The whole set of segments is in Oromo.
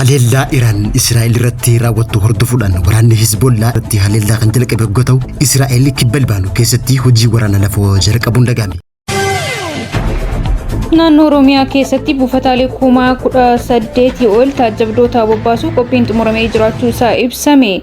Haleellaa Iraan Israa'el irratti raawwattu hordofuudhaan waraanni Hizbollaa irratti haleellaa kan jalqabe yoo ta'u, Israa'el kibba Libaanoo keessatti hojii waraana lafoo jalqabuun dhagahame. Naannoo Oromiyaa keessatti buufataalee 18,000 ol taajjabdoota bobbaasuu qophiin xumuramee jiraachuu isaa ibsame.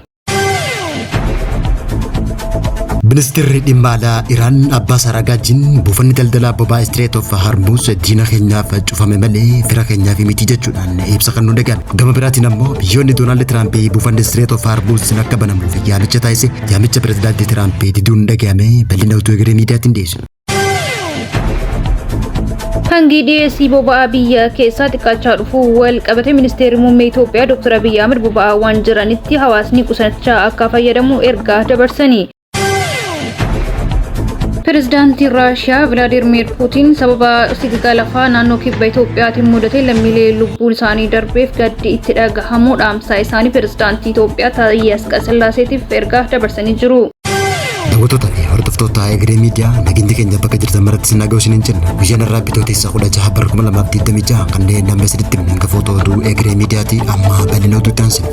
Ministeerri dhimma alaa Iraan Abbaas Araghaajiin buufanni daldalaa boba'aa Strait of Hormuz diina keenyaaf cufame malee fira keenyaaf miti jechuudhaan ibsa kan nu dhagahame. Gama biraatiin ammoo biyyoonni Doonaald Tiraamp buufanni Strait of Hormuz akka banamuuf yaamicha taasise yaamicha pireezidaantii Tiraamp diduun dhagahame bal'ina utuu egeree miidiyaatiin dhiyeessine. Hangi dhiyeessii boba'aa biyya keessaa xiqqaachaa dhufu wal qabate ministeerri muummee Itoophiyaa Dr. Abiy Ahmed boba'aa waan jiranitti hawaasni qusannachaa akka fayyadamu ergaa dabarsanii. Pireezidaantii Raashiyaa Vladimir Putin sababa sigigaa lafaa naannoo kibba Itoophiyaatiin mudate lammiilee lubbuun isaanii darbeef gaddi itti dhagahamu dhaamsa isaanii pireezidaantii Itoophiyaa Taayee Asqasillaaseetiif ergaa dabarsanii jiru. Daawwattoota fi hordoftoota egeree miidiyaa nageenyi keenya bakka jirtan maratti sin dhaga'u isiniin jenna. Guyyaan irraa bitootessa 16 bara 2026 kanneen nama isinitti himne footoo oduu egeree miidiyaati amma bal'ina oduu taasisa.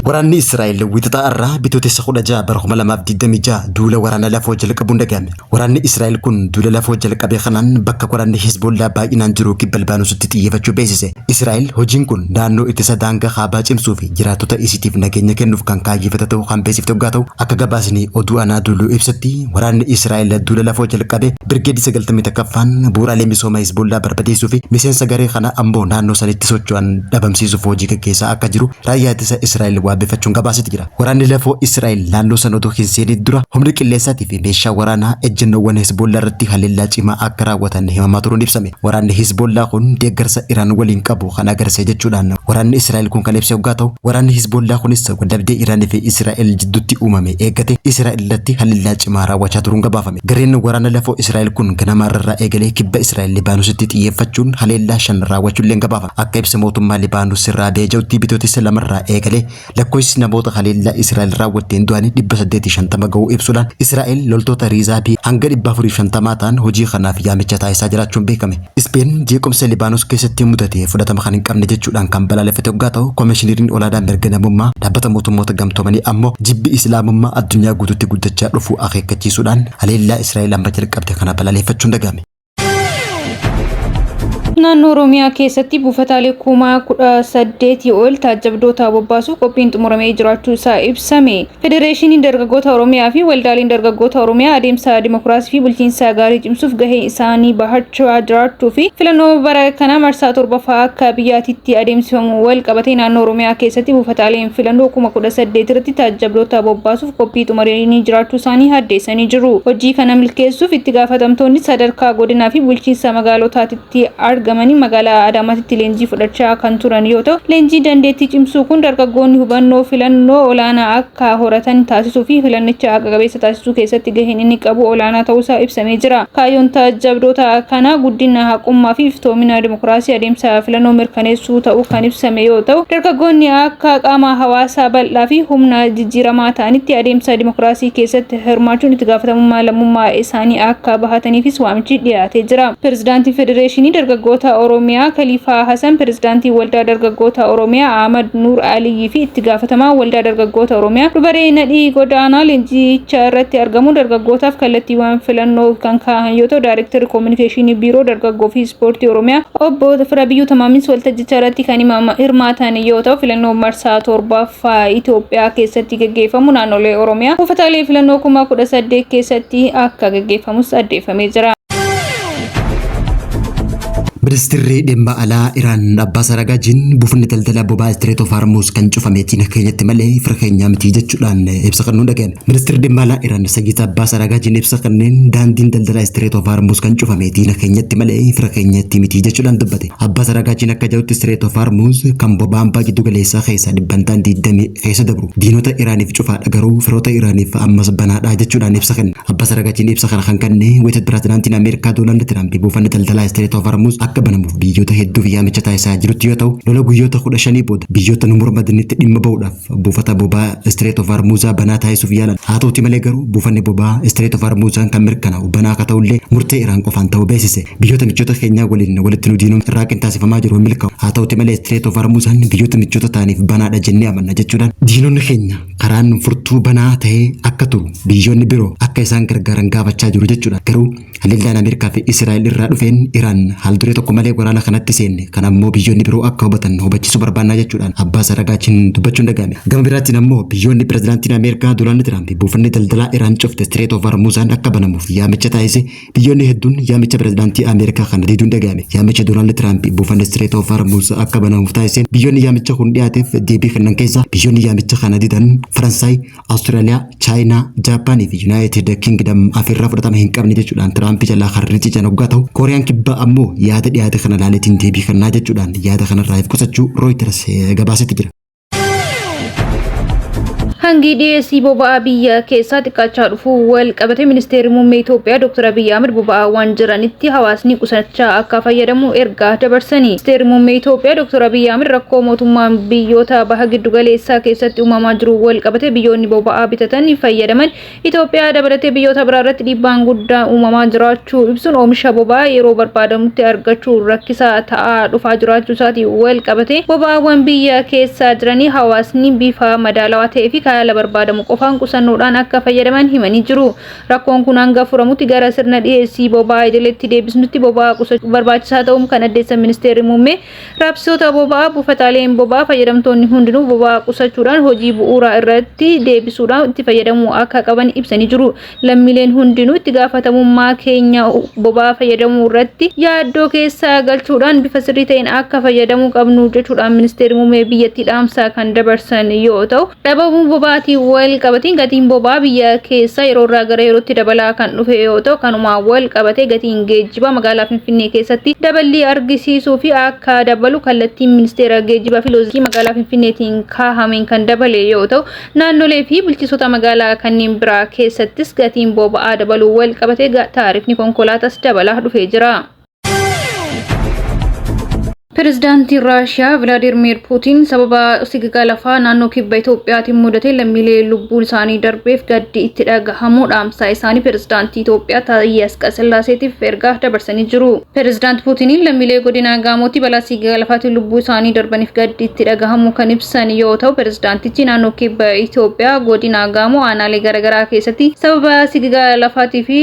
Waraanni Israa'el wixataa irraa bitootessa 16 bara 2026 duula waraana lafoo jalqabuun dhagahame. Waraanni Israa'el kun duula lafoo jalqabee kanaan bakka waraanni Hizbollaa baay'inaan jiru kibba Libaanoositti xiyyeeffachuu beeksise. Israa'el hojiin kun naannoo ittisa daangaa kaabaa cimsuu fi jiraattota isiitiif nageenya kennuuf kan kaayyeffate ta'uu kan beeksifte yoo ta'u, akka gabaasni oduu Anaadooluu ibsatti waraanni Israa'el duula lafoo jalqabe birgeedii 91ffaan bu'uuraalee misooma Hizbollaa barbadeessuu fi miseensa garee kana ammoo naannoo sanitti socho'an dhabamsiisuuf hojii gaggeessaa akka jiru raayyaa ittisa Israa'el beeffachuun gabaasatti jira. Waraanni lafoo Israa'el naannoo sana otoo hin seenin dura humni qilleensaatii fi meeshaa waraanaa ejjennoowwan Hizbollaa irratti haleellaa cimaa akka raawwatan himamaa turuun ibsame. Waraanni Hizbollaa kun deeggarsa Iraan waliin qabu kan agarsiise jechuudhaan waraanni Israa'el kun kan ibse yoo ta'u, waraanni Hizbollaa kunis waldhabdee Iraanii fi Israa'el jidduutti uumame eeggate Israa'el irratti haleellaa cimaa raawwachaa turuun gabaafame. Gareen waraana lafoo Israa'el kun ganama irraa eegalee kibba Israa'el Libaanoositti xiyyeeffachuun haleellaa 5 raawwachuullee gabaafama. Akka ibsa mootummaa Libaanos irraa deeja'utti bitootessa 2 irraa eegalee lakkoofsi namoota haleellaa Israa'el raawwatteen du'anii 850 ga'uu ibsuudhaan Israa'el loltoota riizaabii hanga 450 ta'an hojii kanaaf yaamicha taasisaa jiraachuun beekame. Ispeen jeequmsa Libaanos keessatti mudate fudhatama kan hin qabne jechuudhaan kan balaaleffate yoo ta'u, komishineriin olaanaa mirga namummaa dhaabbata mootummoota gamtoomanii ammoo jibbi islaamummaa addunyaa guutuutti guddachaa dhufu akeekkachiisuudhaan haleellaa Israa'el amma jalqabde kana balaaleffachuun dhagahame. Naannoo Oromiyaa keessatti buufataalee 18,000 ol taajjabdoota bobbaasuu qophiin xumuramee jiraachuu isaa ibsame. Federeeshiniin dargaggoota Oromiyaa fi waldaaleen dargaggoota Oromiyaa adeemsa dimokiraasii fi bulchiinsa gaarii cimsuuf gahee isaanii bahachaa jiraachuu fi filannoo bara kana marsaa 7ffaa akka biyyaatitti adeemsifamu wal qabatee naannoo Oromiyaa keessatti buufataaleen filannoo 18,000 irratti taajjabdoota bobbaasuuf qophii xumuranii jiraachuu isaanii addeessanii jiru. Hojii kana milkeessuuf itti gaafatamtoonni sadarkaa godinaa fi bulchiinsa magaalotaatti argamanii magaalaa Adaamaatti leenjii fudhachaa kan turan yoo ta'u, leenjii dandeettii cimsuu kun dargaggoonni hubannoo filannoo olaanaa akka horatan taasisuu fi filannicha haqa qabeessa taasisuu keessatti gaheen inni qabu olaanaa ta'uusaa ibsamee jira. Kaayyoon taajjabdoota kana guddina haqummaa fi iftoomina dimokiraasii adeemsa filannoo mirkaneessuu ta'uu kan ibsame yoo ta'u, dargaggoonni akka qaama hawaasaa bal'aa fi humna jijjiiramaa ta'anitti adeemsa dimokiraasii keessatti hirmaachuun itti gaafatamummaa lammummaa isaanii akka bahataniifis waamichi dhiyaatee jira. Pireezidaantii Federeeshinii dargaggoota Oromiyaa Khaliifaa Hasan, pireezidaantii waldaa dargaggoota Oromiyaa Ahmad Nuur Aliyyi fi itti gaafatamaa waldaa dargaggoota Oromiyaa dubaree Nadhii Godaanaa leenjicha irratti argamu dargaggootaaf kallattiiwwan filannoo kan kaahan yoo ta'u, daayirektarri koominikeeshinii biiroo dargaggoo fi ispoortii Oromiyaa obbo Firabiyyuu Tamaamis waltajjicha irratti kan hirmaatan yoo ta'u, filannoo marsaa 7ffaa Itoophiyaa keessatti gaggeeffamu naannolee Oromiyaa buufataalee filannoo 18,000 keessatti akka gaggeeffamus addeeffamee jira. Ministeerri dhimma alaa Iraan Abbaas Araghaajiin buufanni daldalaa boba'aa Strait of Hormuz kan cufame diina keenyatti malee fira keenyaa miti jechuudhaan ibsa kan nu dhagahame. Ministeerri dhimma alaa Iraan Sagiit Abbaas Araghaajiin ibsa kanneen daandiin daldalaa Strait of Hormuz kan cufame diina keenyatti malee fira keenyatti miti jechuudhaan dubbate. Abbaas Araghaajiin akka jedhutti Strait of Hormuz kan boba'aan baay'ee giddu galeessaa keessa dhibbantaan 20 keessa dabru diinota Iraaniif cufaadha garuu firoota Iraaniif ammas banaadha jechuudhaan ibsa kenna. Abbaas Araghaajiin ibsa kana kan kenne wayita pireezidaantiin Ameerikaa Doonaald Tiraamp buufanni daldalaa Strait of Hormuz akka akka banamuuf biyyoota hedduuf yaamicha taasisaa jirutti yoo ta'u lola guyyoota 15 booda biyyoota nu mormadanitti dhimma ba'uudhaaf buufata boba'aa Strait of Hormuz banaa taasisuuf yaalan. Haa ta'uti malee garuu buufanni boba'aa Strait of Hormuz kan mirkanaa'u banaa akka ta'ullee murtee Iraan qofaan ta'uu beeksise. Biyyoota michoota keenyaa waliin walitti nu diinuun irraa qinxaasifamaa jiru milkaa'u. Haa ta'uti malee Strait of Hormuz biyyoota michoota ta'aniif banaadha jennee amanna jechuudhaan diinonni keenya karaan furtuu banaa ta'ee akka turu biyyoonni biroo akka isaan gargaaran gaafachaa jiru jechuudha. Garuu haleellaan Ameerikaa fi Israa'el irraa dhufeen Iraan haalduree tokko malee waraana kanatti seenne kan ammoo biyyoonni biroo akka hubatan hubachiisuu barbaannaa jechuudhaan abbaa saragaatiin dubbachuun dhaga'ame. Gama biraatiin ammoo biyyoonni pirezidaantiin Ameerikaa Doonaald Tiraamp buufanni daldalaa Iraan cufte Strait of Hormuz akka banamuuf yaamicha taasise biyyoonni hedduun yaamicha pirezidaantii Ameerikaa kana diduun dhaga'ame. Yaamicha Doonaald Tiraamp buufanni Strait of Hormuz akka banamuuf taasise biyyoonni yaamicha kun dhiyaateef deebii kennan keessaa biyyoonni yaamicha kana didan Faransaay, Awustiraaliyaa, Chaayinaa, Jaapaanii fi Yuunaayitid Kingdom afirraa fudhatama hin qabne jechuudhaan Tiraamp jalaa harri ciisan hoggaa ta'u Kooriyaan kibbaa ammoo yaada dhiyaate kana laaleetiin deebii kennaa jechuudhaan yaada kanarraa if qusachuu Reuters gabaasetti jira. hangi dhiyeessii boba'aa biyya keessaa xiqqaachaa dhufu wal qabate ministeerri muummee Itoophiyaa Dr. Abiy Ahmed boba'aa waan jiranitti hawaasni qusachaa akka fayyadamu ergaa dabarsanii. Ministeerri muummee Itoophiyaa Dr. Abiy Ahmed rakkoo mootummaan biyyoota baha giddu galeessaa keessatti uumamaa jiru wal qabate biyyoonni boba'aa bitatan fayyadaman Itoophiyaa dabalatee biyyoota biraa irratti dhiibbaan guddaan uumamaa jiraachuu ibsuun oomisha boba'aa yeroo barbaadamutti argachuu rakkisaa ta'aa dhufaa jiraachuu isaatiin wal qabate boba'aawwan biyya keessaa jiranii hawaasni bifa madaalawaa ta'ee fi haala barbaadamu qofaan qusannoodhaan akka fayyadaman himanii jiru. Rakkoon kun hanga furamutti gara sirna dhiyeessii boba'aa idileetti deebisnutti boba'aa qusachuu barbaachisaa ta'uu kan addeessan ministeerri muummee raabsitoota boba'aa buufataaleen boba'aa fayyadamtoonni hundinuu boba'aa qusachuudhaan hojii bu'uuraa irratti deebisuudhaan itti fayyadamuu akka qaban ibsanii jiru. Lammiileen hundinuu itti gaafatamummaa keenya boba'aa fayyadamuu irratti yaaddoo keessa galchuudhaan bifa sirrii ta'een akka fayyadamuu qabnu jechuudhaan ministeerri muummee biyyattii dhaamsa kan dabarsan yoo ta'u dhabamuun boba'aatiin wal qabatiin gatiin boba'aa biyya keessa yeroo irraa gara yerootti dabalaa kan dhufe yoo ta'u kanumaan wal qabatee gatiin geejjibaa magaalaa Finfinnee keessatti daballii argisiisuu fi akka dabalu kallattiin ministeera geejjibaa fi loojistikii magaalaa Finfinneetiin kaahameen kan dabale yoo ta'u naannolee fi bulchiisota magaalaa kanneen biraa keessattis gatiin boba'aa dabaluu wal qabatee taarifni konkolaataas dabalaa dhufee jira. Pirezidaantiin Raashiyaa Vilaadiimiir Puutiin sababa sigigaa lafaa naannoo kibba Itoophiyaatiin mudate lammiilee lubbuun isaanii darbeef gaddi itti dhagahamuu dhaamsa isaanii pirezidaantii Itoophiyaa Taayee Asqasillaaseetiif ergaa dabarsanii jiru. Pirezidaanti Puutiniin lammiilee godina Gaamooti balaa sigigaa lafaatiin lubbuu isaanii darbaniif gaddi itti dhagahamuu kan ibsan yoo ta'u pirezidaantichi naannoo kibba Itoophiyaa godina Gaamoo aanaalee garaagaraa keessatti sababa sigigaa lafaatii fi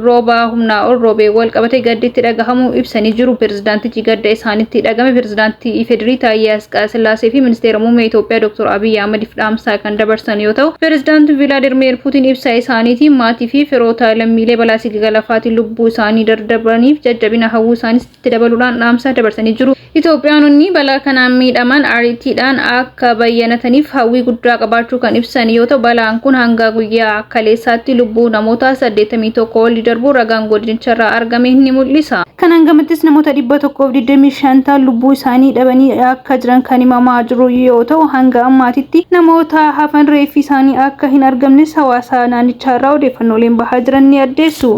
rooba humnaa ol roobee wal qabate gaddi itti dhagahamuu ibsanii jiru. Pirezidaantichi gadda isaanitti dhagahame pirezidaantii Ifedrii Taayee Asqasillaasee fi ministeera muummee Itoophiyaa Dr. Abiy Ahmediif dhaamsa kan dabarsan yoo ta'u pirezidaantii Vilaadiimiir Puutiin ibsa isaaniitiin maatii fi firoota lammiilee balaa sigigaa lafaatiin lubbuu isaanii darbaniif jajjabina hawwuu isaaniitti dabaluudhaan dhaamsa dabarsanii jiru. Itoophiyaanonni balaa kanaan miidhaman ariitiidhaan akka bayyanataniif hawwii guddaa qabaachuu kan ibsan yoo ta'u balaan kun hanga guyyaa kaleessaatti lubbuu namoota 81 ol darbuu ragaan godinicharraa argame ni mul'isa. Kanaan gamattis namoota 125 lubbuu isaanii dhabanii akka jiran kan himamaa jiru yoo ta'u hanga ammaatitti namoota hafan reeffi isaanii akka hin argamnes hawaasa naannicharraa odeeffannooleen bahaa jiran ni addeessu.